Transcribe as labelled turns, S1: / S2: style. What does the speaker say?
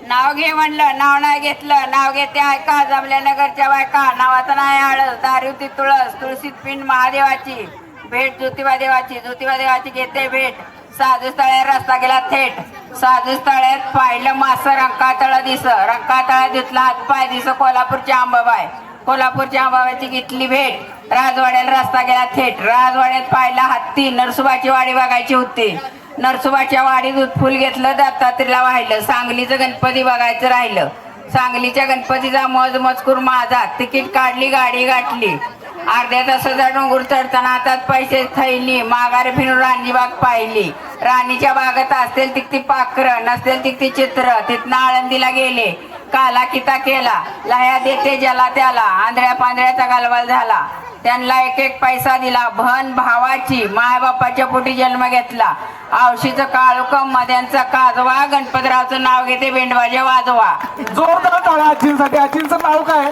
S1: नाव घे म्हणलं, नाव नाही घेतलं. नाव घेते ऐका, जमल्या नगरच्या बायका. नावाचं नाही आळस, दारूती तुळस, तुळशीत पिंड महादेवाची. भेट ज्योतिबा देवाची, ज्योतिबा देवाची घेते भेट. साधू स्थळ्यात रस्ता गेला थेट. साधू स्थळ्यात पाहिलं मास रंकातळ दिस. रंकातळात धुतला हातपाय दिस. कोल्हापूरची अंबाबाई, कोल्हापूरच्या अंबाबाईची घेतली भेट. राजवाड्याला रस्ता गेला थेट. राजवाड्यात पाहिला हत्ती. नरसोबाची वाडी बघायची होती. नरसोबाच्या वाडीत दूध फुल घेतलं, दत्तात्रेयला वाहिलं. सांगलीचं गणपती बघायचं राहिलं. सांगलीच्या गणपतीचा मज मजकूर माझा. तिकीट काढली, गाडी गाठली. अर्ध्या तासाचा डोंगर चढताना हातात पैसे थैली. माघारी फिरून राणीबाग पाहिली. राणीच्या बागेत असतील तिकती पाखरं, नसतील तिकती चित्र. तिथनं आळंदीला गेले, काला किता केला. लह्या देते ज्याला त्याला. आंधळ्या पांढऱ्याचा गालवाल झाला. त्यांना एक एक पैसा दिला. बहन भावाची मायबापाच्या पोटी जन्म घेतला. आवशीचं काळुकम, मध्यांचा काजवा. गणपतरावचं नाव घेते, बेंडवाजे वाजवा.
S2: जोरदार टाळ्या आजींसाठी. आजींचं नाव काय?